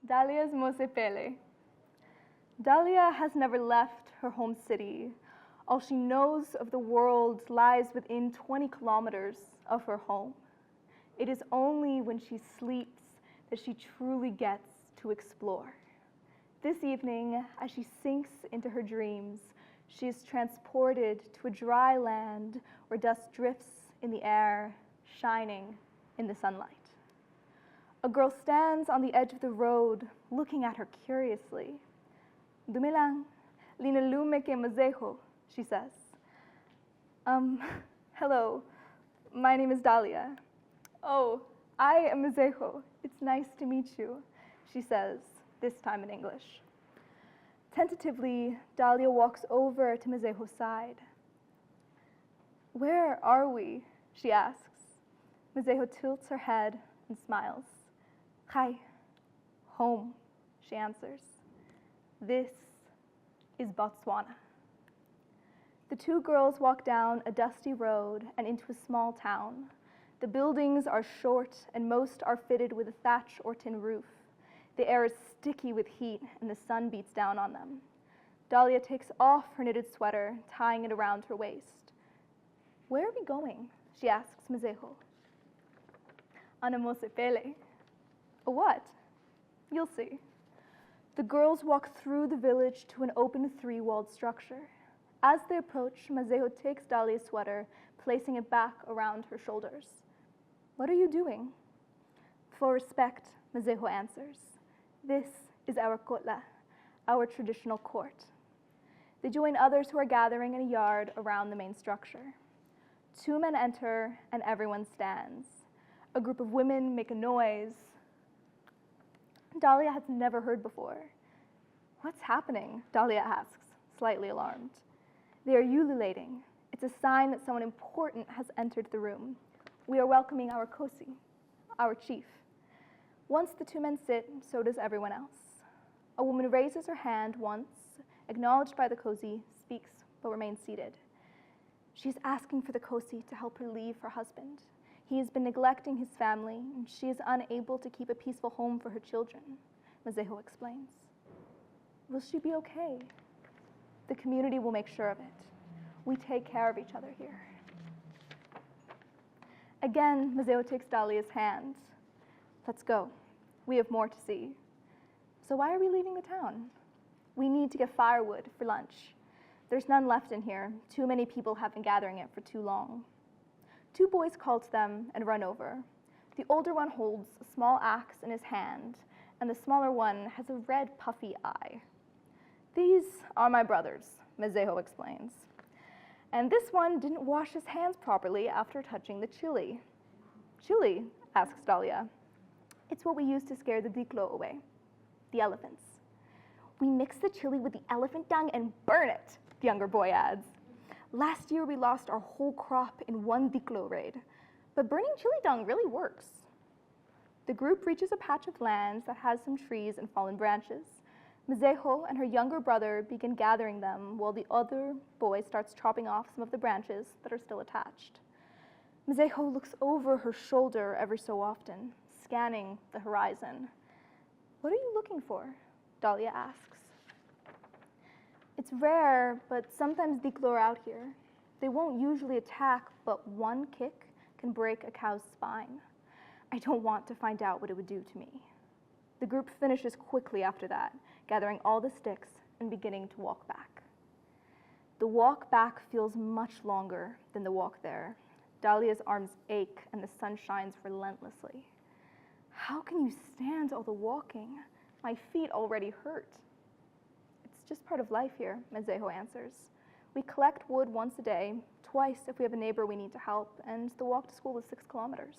Dalia's Mosepele. Dalia has never left her home city. All she knows of the world lies within 20 kilometers of her home. It is only when she sleeps that she truly gets to explore. This evening, as she sinks into her dreams, she is transported to a dry land where dust drifts in the air, shining in the sunlight. A girl stands on the edge of the road, looking at her curiously. Dumelang, linalume ke Masego, she says. Hello, my name is Dalia. Oh, I am Masego. It's nice to meet you, she says, this time in English. Tentatively, Dalia walks over to Masego's side. Where are we? She asks. Masego tilts her head and smiles. Hi, home, she answers. This is Botswana. The two girls walk down a dusty road and into a small town. The buildings are short and most are fitted with a thatch or tin roof. The air is sticky with heat and the sun beats down on them. Dalia takes off her knitted sweater, tying it around her waist. Where are we going? She asks Masego. On a Mosepele. A what? You'll see. The girls walk through the village to an open three-walled structure. As they approach, Masego takes Dalia's sweater, placing it back around her shoulders. What are you doing? For respect, Masego answers. This is our Kgotla, our traditional court. They join others who are gathering in a yard around the main structure. Two men enter and everyone stands. A group of women make a noise Dalia has never heard before. What's happening? Dalia asks, slightly alarmed. They are ululating. It's a sign that someone important has entered the room. We are welcoming our Kosi, our chief. Once the two men sit, so does everyone else. A woman raises her hand once, acknowledged by the Kosi, speaks, but remains seated. She's asking for the Kosi to help her leave her husband. He has been neglecting his family, and she is unable to keep a peaceful home for her children, Masego explains. Will she be okay? The community will make sure of it. We take care of each other here. Again, Masego takes Dalia's hand. Let's go. We have more to see. So why are we leaving the town? We need to get firewood for lunch. There's none left in here. Too many people have been gathering it for too long. Two boys call to them and run over. The older one holds a small axe in his hand, and the smaller one has a red puffy eye. These are my brothers, Masego explains. And this one didn't wash his hands properly after touching the chili. Chili? Asks Dalia. It's what we use to scare the diklo away, the elephants. We mix the chili with the elephant dung and burn it, the younger boy adds. Last year we lost our whole crop in one diklo raid, but burning chili dung really works. The group reaches a patch of land that has some trees and fallen branches. Masego and her younger brother begin gathering them while the other boy starts chopping off some of the branches that are still attached. Masego looks over her shoulder every so often, scanning the horizon. What are you looking for? Dalia asks. It's rare, but sometimes diklo are out here. They won't usually attack, but one kick can break a cow's spine. I don't want to find out what it would do to me. The group finishes quickly after that, gathering all the sticks and beginning to walk back. The walk back feels much longer than the walk there. Dalia's arms ache and the sun shines relentlessly. How can you stand all the walking? My feet already hurt. It's just part of life here, Masego answers. We collect wood once a day, twice if we have a neighbor we need to help, and the walk to school is 6 kilometers.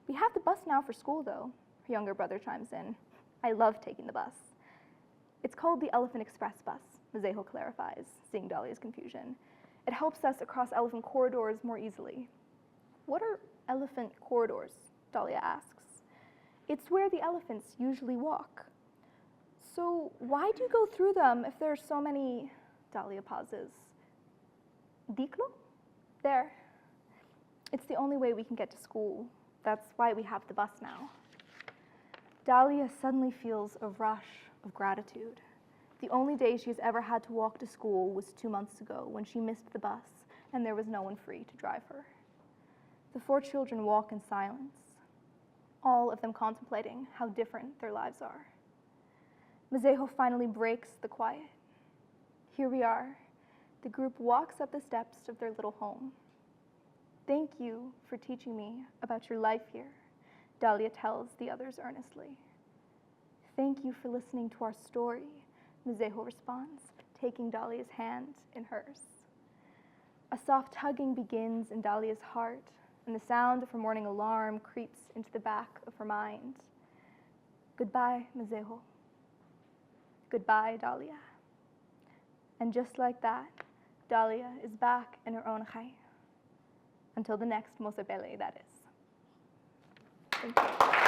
We have the bus now for school, though, her younger brother chimes in. I love taking the bus. It's called the Elephant Express bus, Masego clarifies, seeing Dalia's confusion. It helps us across elephant corridors more easily. What are elephant corridors? Dalia asks. It's where the elephants usually walk. So why do you go through them if there are so many? Dalia pauses. Diklo? There. It's the only way we can get to school. That's why we have the bus now. Dalia suddenly feels a rush of gratitude. The only day she has ever had to walk to school was 2 months ago when she missed the bus and there was no one free to drive her. The 4 children walk in silence, all of them contemplating how different their lives are. Masego finally breaks the quiet. Here we are. The group walks up the steps of their little home. Thank you for teaching me about your life here, Dalia tells the others earnestly. Thank you for listening to our story, Masego responds, taking Dalia's hand in hers. A soft tugging begins in Dalia's heart, and the sound of her morning alarm creeps into the back of her mind. Goodbye, Masego. Goodbye, Dalia. And just like that, Dalia is back in her own khay. Until the next Mosepele, that is. Thank you.